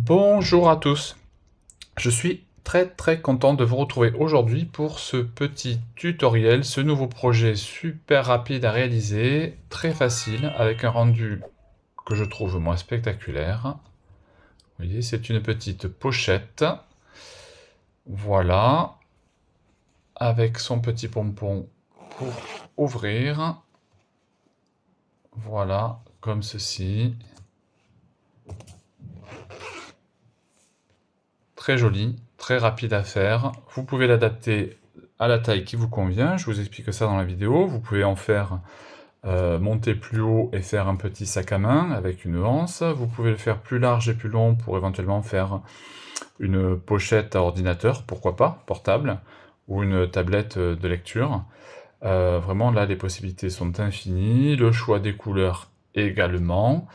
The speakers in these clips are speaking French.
Bonjour à tous, je suis très content de vous retrouver aujourd'hui pour ce petit tutoriel, ce nouveau projet super rapide à réaliser, très facile, avec un rendu que je trouve moi spectaculaire. Vous voyez, c'est une petite pochette, voilà, avec son petit pompon pour ouvrir, voilà, comme ceci. Très joli, très rapide à faire. Vous pouvez l'adapter à la taille qui vous convient, je vous explique ça dans la vidéo. Vous pouvez en faire monter plus haut et faire un petit sac à main avec une anse. Vous pouvez le faire plus large et plus long pour éventuellement faire une pochette à ordinateur, pourquoi pas, portable, ou une tablette de lecture. Vraiment là les possibilités sont infinies, le choix des couleurs également.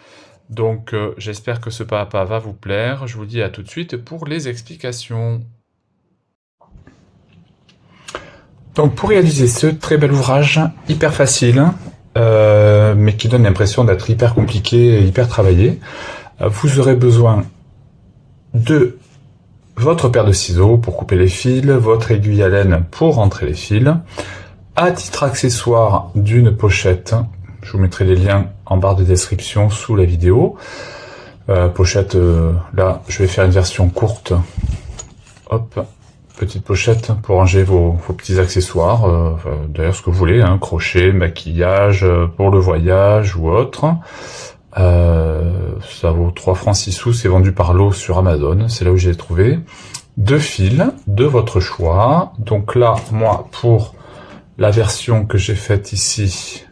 Donc j'espère que ce pas à pas va vous plaire. Je vous dis à tout de suite pour les explications. Donc pour réaliser ce très bel ouvrage, hyper facile, mais qui donne l'impression d'être hyper compliqué et hyper travaillé, vous aurez besoin de votre paire de ciseaux pour couper les fils, votre aiguille à laine pour rentrer les fils, à titre accessoire d'une pochette. Je vous mettrai les liens en barre de description sous la vidéo. Pochette, là, je vais faire une version courte. Hop, petite pochette pour ranger vos petits accessoires. D'ailleurs, ce que vous voulez, hein, crochet, maquillage, pour le voyage ou autre. Ça vaut 3 francs 6 sous, c'est vendu par lot sur Amazon, c'est là où j'ai trouvé. 2 fils de votre choix. Donc là, moi, pour la version que j'ai faite ici,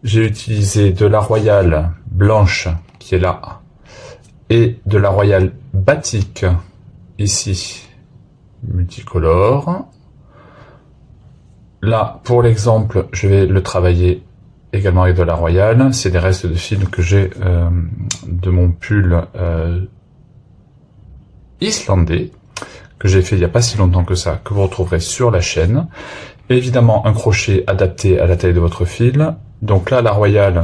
j'ai utilisé de la Royale blanche, qui est là, et de la Royale Batik, ici, multicolore. Là, pour l'exemple, je vais le travailler également avec de la Royale. C'est des restes de fil que j'ai de mon pull islandais, que j'ai fait il n'y a pas si longtemps que ça, que vous retrouverez sur la chaîne. Évidemment, un crochet adapté à la taille de votre fil. Donc là, la Royale,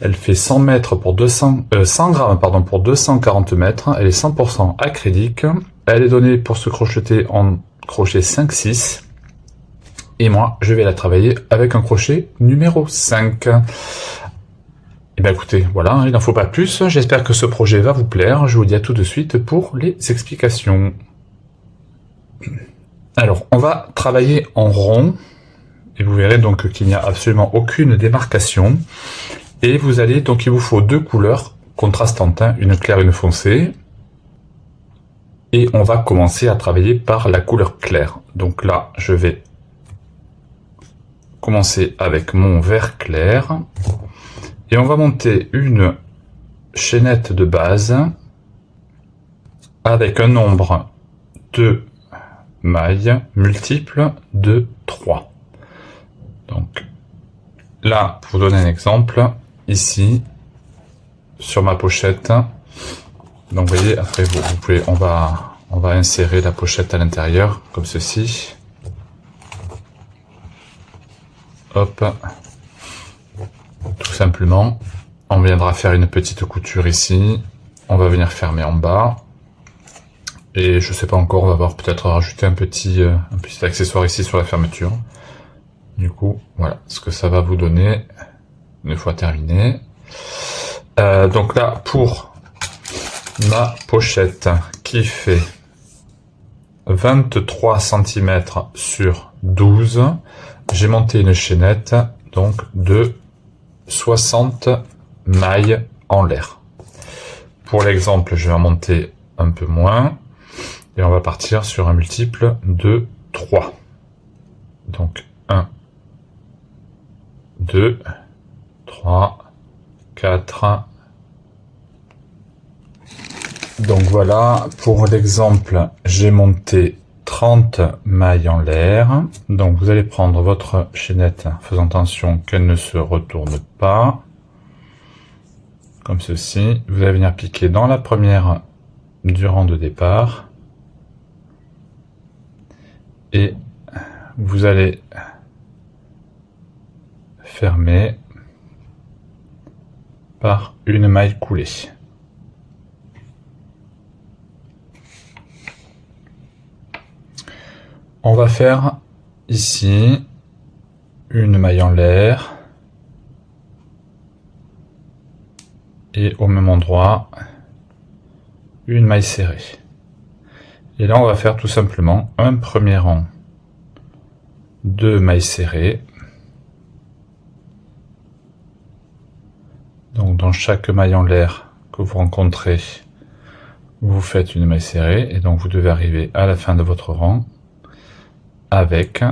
elle fait 100 mètres pour 100 grammes pardon, pour 240 mètres. Elle est 100% acrylique. Elle est donnée pour se crocheter en crochet 5-6. Et moi, je vais la travailler avec un crochet numéro 5. Et bien écoutez, voilà, il n'en faut pas plus. J'espère que ce projet va vous plaire. Je vous dis à tout de suite pour les explications. Alors, on va travailler en rond. Et vous verrez donc qu'il n'y a absolument aucune démarcation. Et vous allez, donc il vous faut 2 couleurs contrastantes, hein, une claire et une foncée. Et on va commencer à travailler par la couleur claire. Donc là, je vais commencer avec mon vert clair. Et on va monter une chaînette de base avec un nombre de mailles multiples de 3. Donc là, pour vous donner un exemple, ici, sur ma pochette, donc vous voyez, après vous pouvez, on va insérer la pochette à l'intérieur, comme ceci. Hop, tout simplement, on viendra faire une petite couture ici, on va venir fermer en bas, et je sais pas encore, on va voir peut-être rajouter un petit accessoire ici sur la fermeture. Du coup, voilà ce que ça va vous donner une fois terminé. Donc là, pour ma pochette qui fait 23 cm sur 12, j'ai monté une chaînette donc de 60 mailles en l'air. Pour l'exemple, je vais en monter un peu moins et on va partir sur un multiple de 3. Donc 1, 2, 3, 4. Donc voilà, pour l'exemple, j'ai monté 30 mailles en l'air. Donc vous allez prendre votre chaînette, faisant attention qu'elle ne se retourne pas. Comme ceci. Vous allez venir piquer dans la première du rang de départ. Et vous allez fermer par une maille coulée. On va faire ici une maille en l'air et au même endroit une maille serrée. Et là on va faire tout simplement un premier rang de mailles serrées. Donc dans chaque maille en l'air que vous rencontrez, vous faites une maille serrée et donc vous devez arriver à la fin de votre rang avec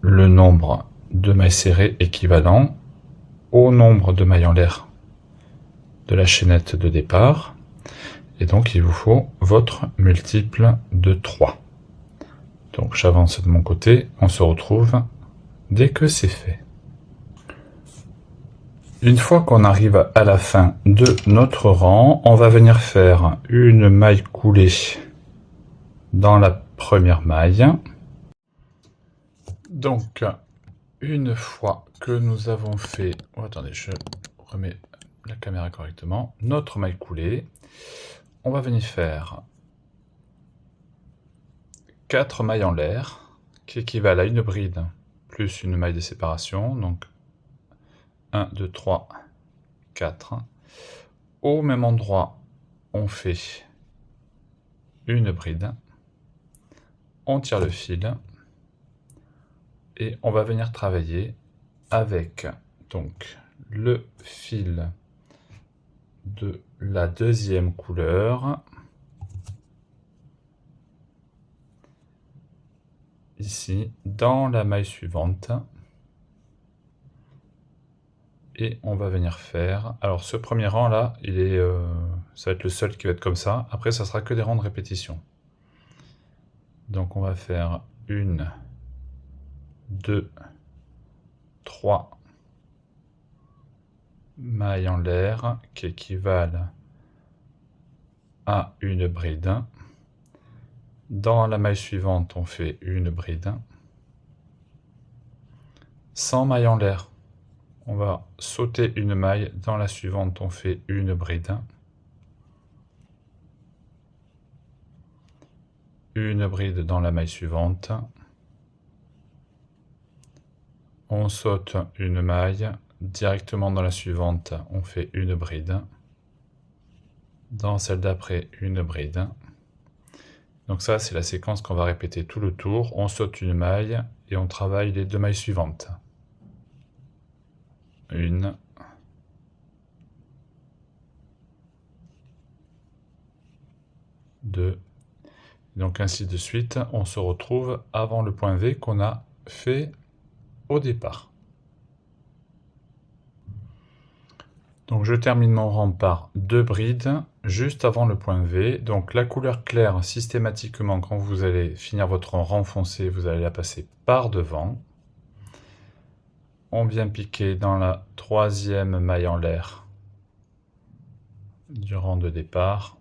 le nombre de mailles serrées équivalent au nombre de mailles en l'air de la chaînette de départ. Et donc il vous faut votre multiple de 3. Donc j'avance de mon côté, on se retrouve dès que c'est fait. Une fois qu'on arrive à la fin de notre rang, on va venir faire une maille coulée dans la première maille. Donc, une fois que nous avons fait... Oh, attendez, je remets la caméra correctement. Notre maille coulée, on va venir faire 4 mailles en l'air, qui équivalent à une bride plus une maille de séparation. Donc, 1, 2, 3, 4. Au même endroit, on fait une bride. On tire le fil. Et on va venir travailler avec donc le fil de la deuxième couleur, ici, dans la maille suivante. Et on va venir faire... Alors ce premier rang là, ça va être le seul qui va être comme ça. Après, ça sera que des rangs de répétition. Donc on va faire 1, 2, 3 mailles en l'air qui équivalent à une bride. Dans la maille suivante, on fait une bride. Sans maille en l'air, on va sauter une maille. Dans la suivante, on fait une bride. Une bride dans la maille suivante. On saute une maille. Directement dans la suivante, on fait une bride. Dans celle d'après, une bride. Donc ça, c'est la séquence qu'on va répéter tout le tour. On saute une maille et on travaille les 2 mailles suivantes. 1, 2, donc ainsi de suite. On se retrouve avant le point V qu'on a fait au départ. Donc je termine mon rang par 2 brides juste avant le point V. Donc la couleur claire, systématiquement, quand vous allez finir votre rang foncé, vous allez la passer par devant. On vient piquer dans la troisième maille en l'air du rang de départ.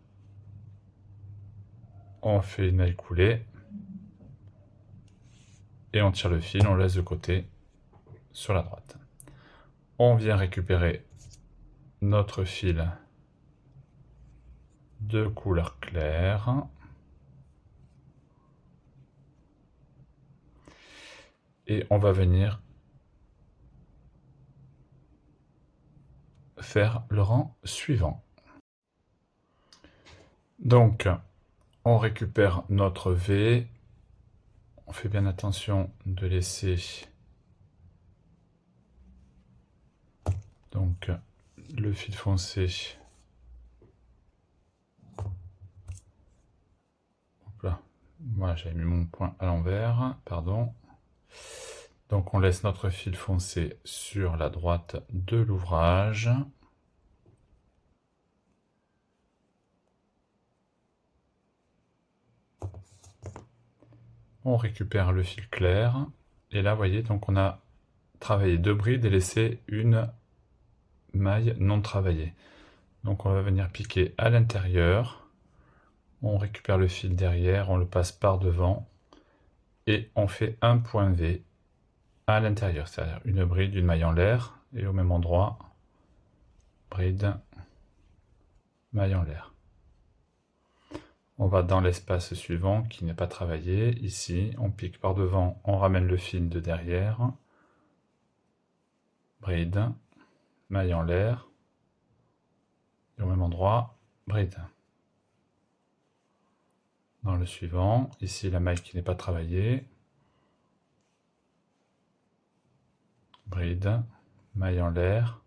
On fait une maille coulée. Et on tire le fil, on laisse de côté sur la droite. On vient récupérer notre fil de couleur claire. Et on va venir faire le rang suivant. Donc, on récupère notre V. On fait bien attention de laisser donc le fil foncé. Hop là. Voilà, j'avais mis mon point à l'envers, pardon. Donc on laisse notre fil foncé sur la droite de l'ouvrage. On récupère le fil clair. Et là, vous voyez, donc on a travaillé 2 brides et laissé une maille non travaillée. Donc on va venir piquer à l'intérieur. On récupère le fil derrière, on le passe par devant. Et on fait un point V à l'intérieur, c'est-à-dire une bride, une maille en l'air, et au même endroit, bride, maille en l'air. On va dans l'espace suivant qui n'est pas travaillé. Ici, on pique par devant, on ramène le fil de derrière. Bride, maille en l'air. Et au même endroit, bride. Dans le suivant, ici la maille qui n'est pas travaillée. Bride, maille en l'air.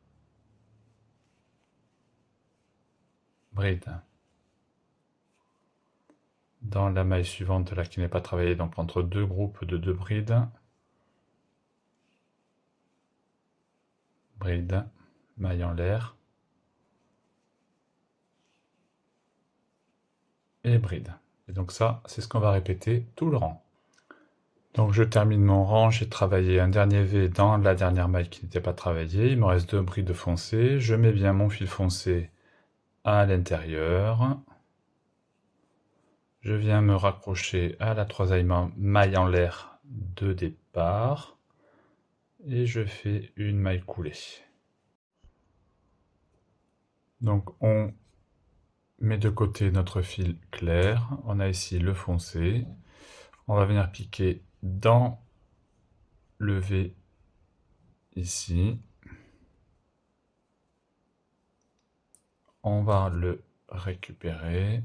Bride. Dans la maille suivante, là qui n'est pas travaillée, donc entre deux groupes de 2 brides. Bride, maille en l'air. Et bride. Et donc ça, c'est ce qu'on va répéter tout le rang. Donc je termine mon rang, j'ai travaillé un dernier V dans la dernière maille qui n'était pas travaillée, il me reste 2 brides foncées, je mets bien mon fil foncé à l'intérieur, je viens me raccrocher à la troisième maille en l'air de départ, et je fais une maille coulée. Donc on met de côté notre fil clair, on a ici le foncé, on va venir piquer dans le V ici, on va le récupérer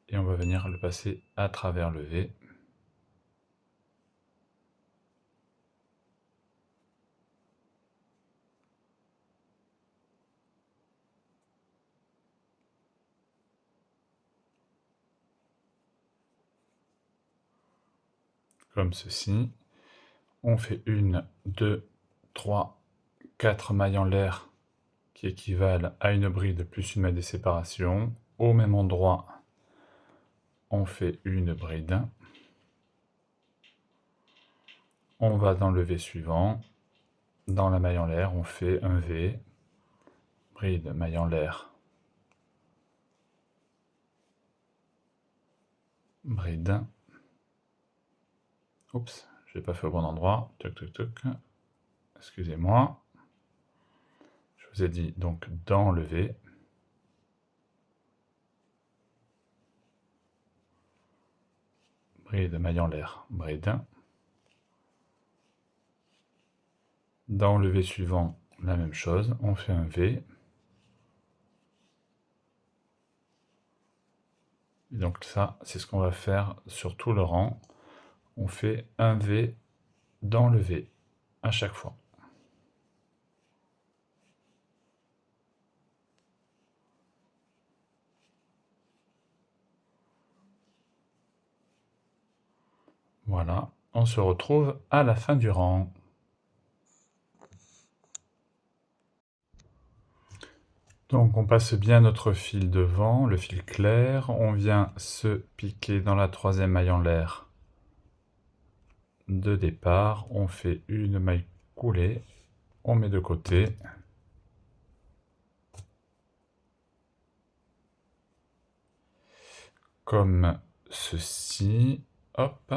et on va venir le passer à travers le V. Comme ceci. On fait 1, 2, 3, 4 mailles en l'air qui équivalent à une bride plus une maille de séparation. Au même endroit, on fait une bride. On va dans le V suivant. Dans la maille en l'air, on fait un V. Bride, maille en l'air. Bride. Oups, je l'ai pas fait au bon endroit. Toc, toc, toc. Excusez-moi. Je vous ai dit donc dans le V. Bride, maille en l'air, bride. Dans le V suivant, la même chose, on fait un V. Et donc ça, c'est ce qu'on va faire sur tout le rang. On fait un V dans le V à chaque fois. Voilà, on se retrouve à la fin du rang. Donc on passe bien notre fil devant, le fil clair, on vient se piquer dans la troisième maille en l'air de départ, on fait une maille coulée, on met de côté. Comme ceci, hop.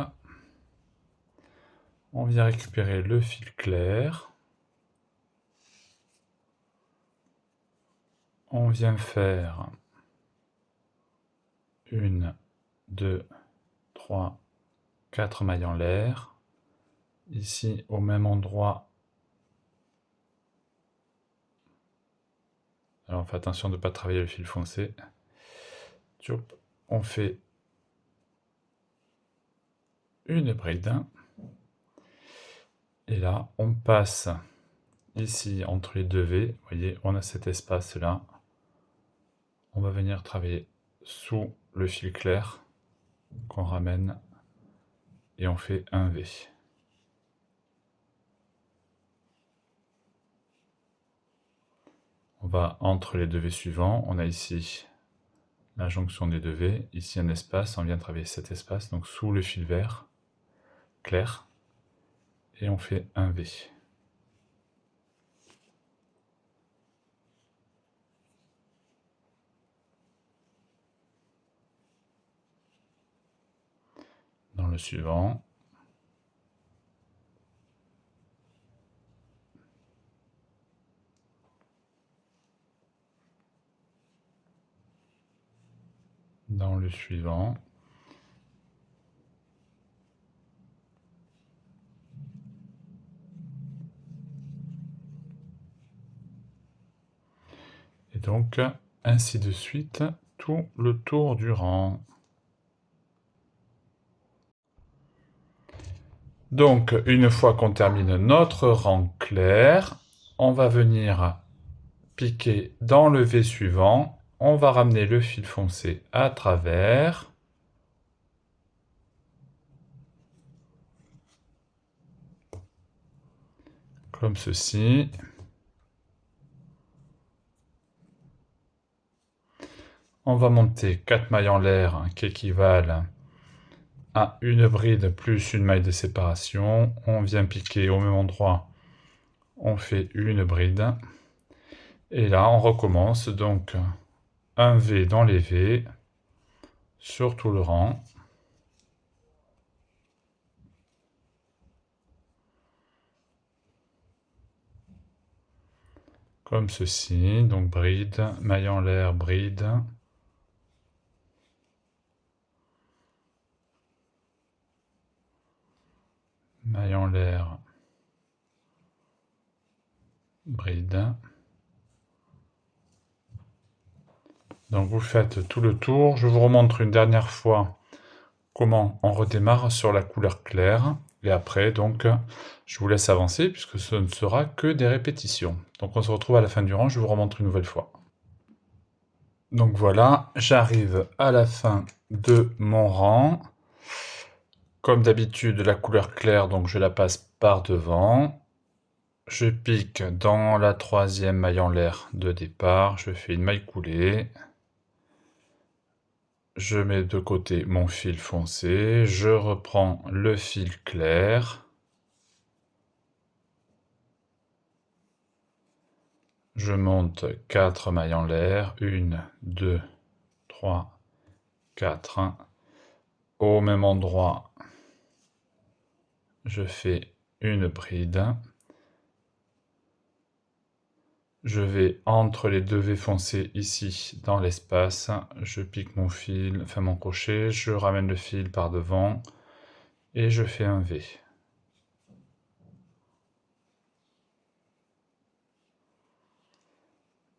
On vient récupérer le fil clair. On vient faire 1, 2, 3, 4 mailles en l'air. Ici, au même endroit. Alors, on fait attention de ne pas travailler le fil foncé. On fait une bride. Et là, on passe ici entre les deux V. Vous voyez, on a cet espace-là. On va venir travailler sous le fil clair qu'on ramène et on fait un V. On va entre les deux V suivants, on a ici la jonction des deux V, ici un espace, on vient travailler cet espace, donc sous le fil vert, clair, et on fait un V. Dans le suivant, dans le suivant. Et donc, ainsi de suite, tout le tour du rang. Donc, une fois qu'on termine notre rang clair, on va venir piquer dans le V suivant. On va ramener le fil foncé à travers. Comme ceci. On va monter 4 mailles en l'air qui équivalent à une bride plus une maille de séparation. On vient piquer au même endroit. On fait une bride. Et là, on recommence donc un V dans les V sur tout le rang. Comme ceci, donc bride, maille en l'air, bride. Maille en l'air, bride. Donc vous faites tout le tour. Je vous remontre une dernière fois comment on redémarre sur la couleur claire. Et après, donc, je vous laisse avancer puisque ce ne sera que des répétitions. Donc on se retrouve à la fin du rang, je vous remontre une nouvelle fois. Donc voilà, j'arrive à la fin de mon rang. Comme d'habitude, la couleur claire, donc je la passe par devant. Je pique dans la troisième maille en l'air de départ, je fais une maille coulée. Je mets de côté mon fil foncé, je reprends le fil clair. Je monte 4 mailles en l'air, 1, 2, 3, 4. Au même endroit, je fais une bride. Je vais entre les deux V foncés ici dans l'espace, je pique mon fil, enfin mon crochet, je ramène le fil par devant et je fais un V.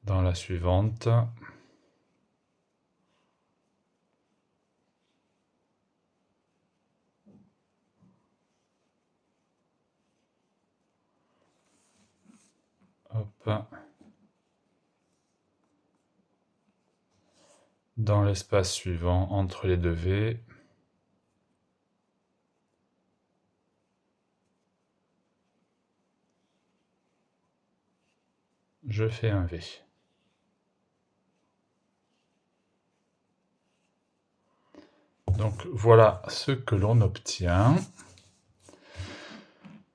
Dans la suivante, hop, dans l'espace suivant entre les deux V, je fais un V. Donc voilà ce que l'on obtient.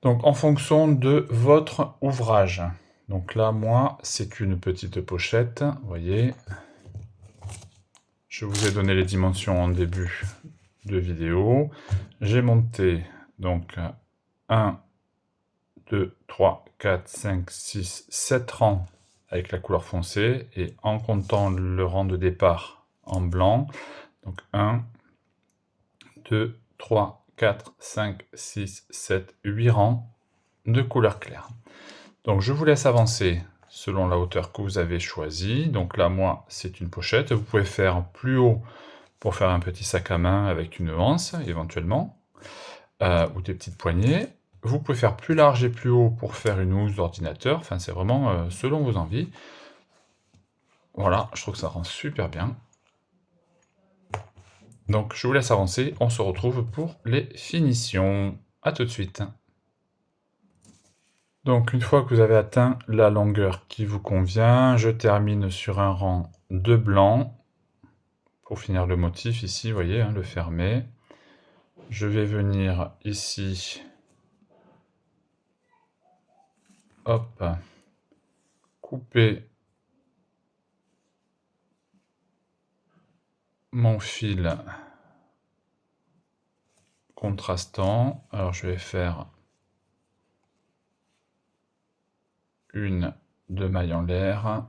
Donc en fonction de votre ouvrage. Donc là, moi, c'est une petite pochette, vous voyez. Je vous ai donné les dimensions en début de vidéo. J'ai monté donc 1, 2, 3, 4, 5, 6, 7 rangs avec la couleur foncée et en comptant le rang de départ en blanc. Donc 1, 2, 3, 4, 5, 6, 7, 8 rangs de couleur claire. Donc je vous laisse avancer selon la hauteur que vous avez choisie. Donc là, moi, c'est une pochette. Vous pouvez faire plus haut pour faire un petit sac à main avec une anse, éventuellement, ou des petites poignées. Vous pouvez faire plus large et plus haut pour faire une housse d'ordinateur. Enfin, c'est vraiment selon vos envies. Voilà, je trouve que ça rend super bien. Donc, je vous laisse avancer. On se retrouve pour les finitions. À tout de suite. Donc, une fois que vous avez atteint la longueur qui vous convient, je termine sur un rang de blanc. Pour finir le motif ici, vous voyez, hein, le fermer. Je vais venir ici, hop, couper mon fil contrastant. Alors je vais faire une, deux mailles en l'air.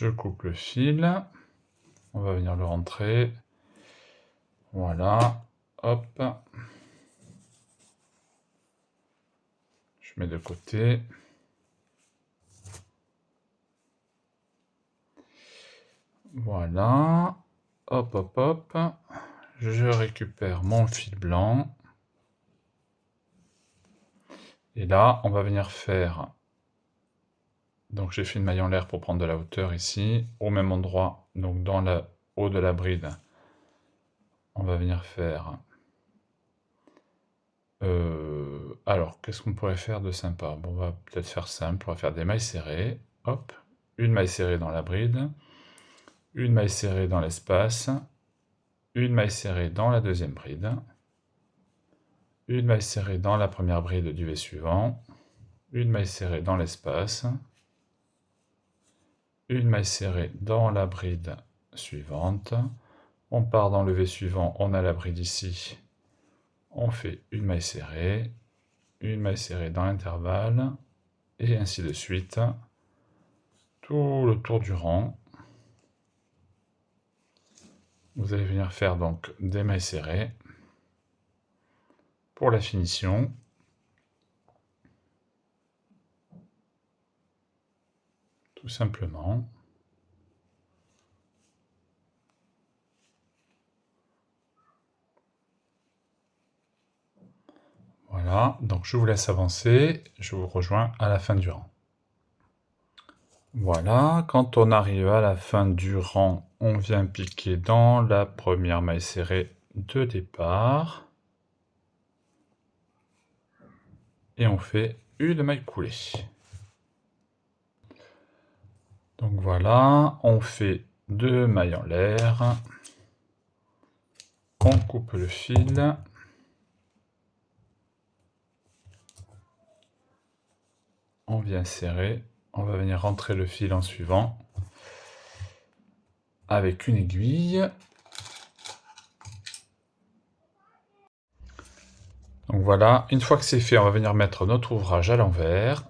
Je coupe le fil. On va venir le rentrer. Voilà. Hop. Je mets de côté. Voilà. Hop, hop, hop. Je récupère mon fil blanc. Et là, on va venir faire... Donc j'ai fait une maille en l'air pour prendre de la hauteur ici. Au même endroit, donc dans le haut de la bride, on va venir faire... alors, qu'est-ce qu'on pourrait faire de sympa? Bon, on va peut-être faire simple. On va faire des mailles serrées. Hop. Une maille serrée dans la bride. Une maille serrée dans l'espace. Une maille serrée dans la deuxième bride. Une maille serrée dans la première bride du V suivant. Une maille serrée dans l'espace. Une maille serrée dans la bride suivante. On part dans le V suivant, on a la bride ici. On fait une maille serrée dans l'intervalle, et ainsi de suite. Tout le tour du rang. Vous allez venir faire donc des mailles serrées pour la finition. Tout simplement. Voilà, donc je vous laisse avancer, je vous rejoins à la fin du rang. Voilà, quand on arrive à la fin du rang, on vient piquer dans la première maille serrée de départ. Et on fait une maille coulée. Donc voilà, on fait 2 mailles en l'air. On coupe le fil. On vient serrer. On va venir rentrer le fil en suivant avec une aiguille. Donc voilà, une fois que c'est fait, on va venir mettre notre ouvrage à l'envers.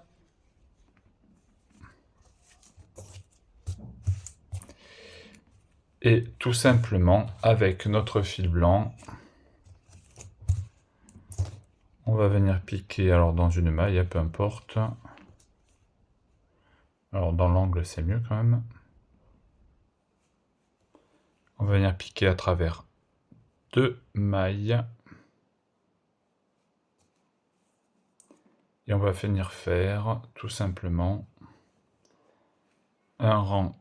Et tout simplement, avec notre fil blanc, on va venir piquer alors dans une maille, peu importe. Alors dans l'angle, c'est mieux quand même. On va venir piquer à travers 2 mailles. Et on va venir faire tout simplement un rang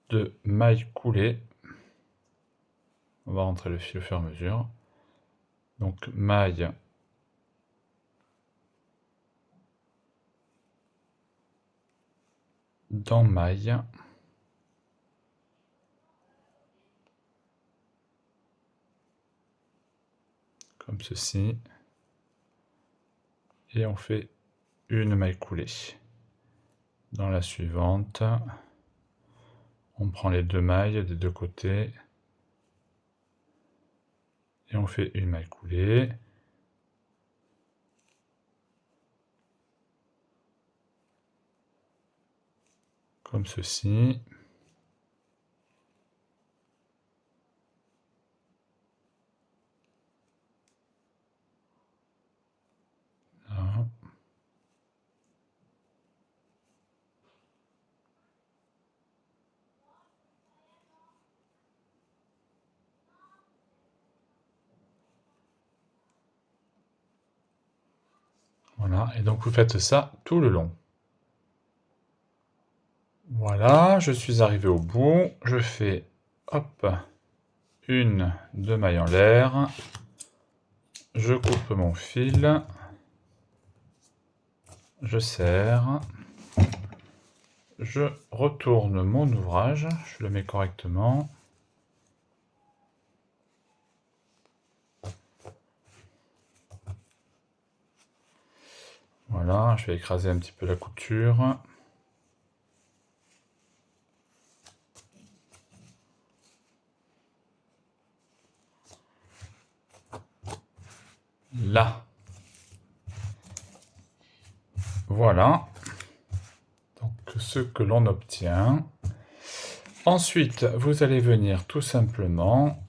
de mailles coulées. On va rentrer le fil au fur et à mesure. Donc maille dans maille. Comme ceci. Et on fait une maille coulée. Dans la suivante, on prend les 2 mailles des 2 côtés. Et on fait une maille coulée. Comme ceci. Là. Voilà, et donc vous faites ça tout le long. Voilà, je suis arrivé au bout. Je fais, hop, 2 mailles en l'air. Je coupe mon fil. Je serre. Je retourne mon ouvrage. Je le mets correctement. Voilà, je vais écraser un petit peu la couture. Là. Voilà. Donc ce que l'on obtient. Ensuite, vous allez venir tout simplement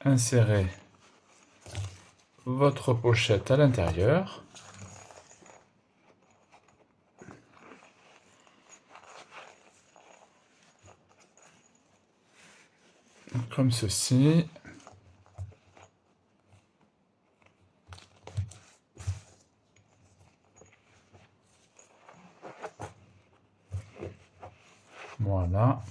insérer votre pochette à l'intérieur. Comme ceci. Voilà.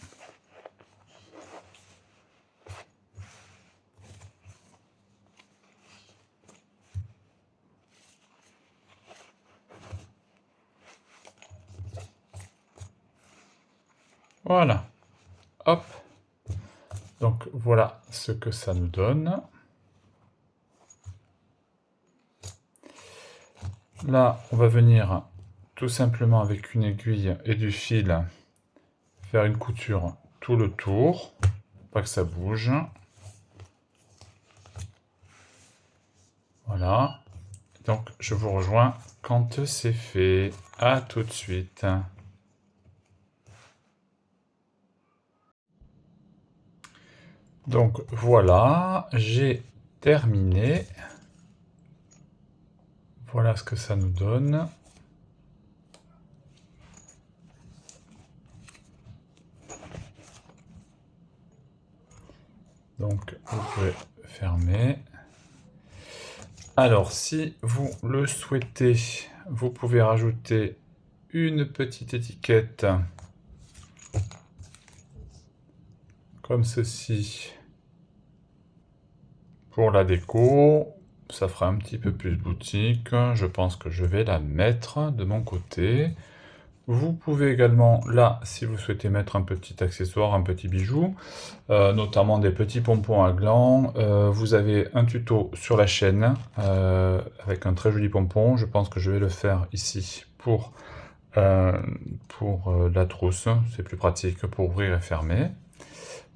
Voilà. Hop. Donc voilà ce que ça nous donne. Là, on va venir tout simplement avec une aiguille et du fil faire une couture tout le tour, pas que ça bouge. Voilà. Donc je vous rejoins quand c'est fait. À tout de suite. Donc voilà, j'ai terminé. Voilà ce que ça nous donne. Donc vous pouvez fermer. Alors si vous le souhaitez, vous pouvez rajouter une petite étiquette comme ceci pour la déco. Ça fera un petit peu plus boutique. Je pense que je vais la mettre de mon côté. Vous pouvez également, là, si vous souhaitez mettre un petit accessoire, un petit bijou, notamment des petits pompons à gland. Vous avez un tuto sur la chaîne avec un très joli pompon. Je pense que je vais le faire ici pour la trousse. C'est plus pratique pour ouvrir et fermer.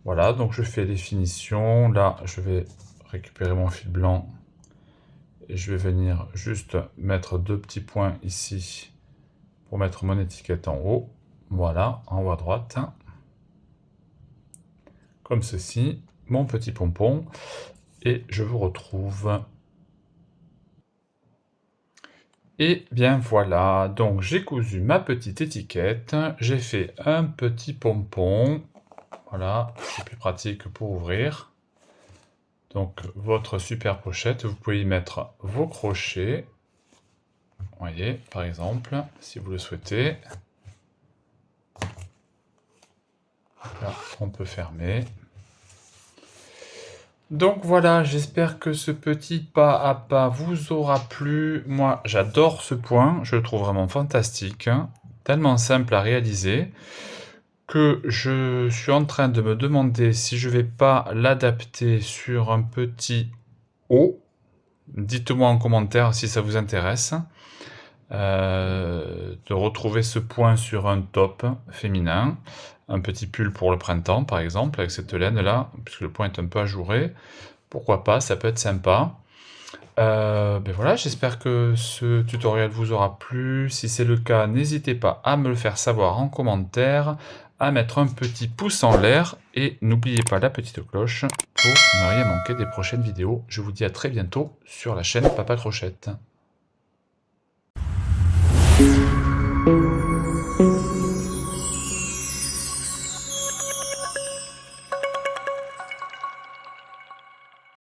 Voilà, donc je fais les finitions. Là, je vais récupérer mon fil blanc et je vais venir juste mettre 2 petits points ici pour mettre mon étiquette en haut. Voilà, en haut à droite. Comme ceci, mon petit pompon. Et je vous retrouve. Et bien voilà, donc j'ai cousu ma petite étiquette. J'ai fait un petit pompon. Voilà, c'est plus pratique pour ouvrir. Donc votre super pochette, vous pouvez y mettre vos crochets. Vous voyez, par exemple, si vous le souhaitez. Là, on peut fermer. Donc voilà, j'espère que ce petit pas à pas vous aura plu. Moi, j'adore ce point, je le trouve vraiment fantastique, hein, tellement simple à réaliser, que je suis en train de me demander si je vais pas l'adapter sur un petit haut. Dites-moi en commentaire si ça vous intéresse. De retrouver ce point sur un top féminin, un petit pull pour le printemps par exemple, avec cette laine là, puisque le point est un peu ajouré, pourquoi pas, ça peut être sympa. Ben voilà, j'espère que ce tutoriel vous aura plu. Si c'est le cas, n'hésitez pas à me le faire savoir en commentaire, à mettre un petit pouce en l'air et n'oubliez pas la petite cloche pour ne rien manquer des prochaines vidéos. Je vous dis à très bientôt sur la chaîne Papa Crochette.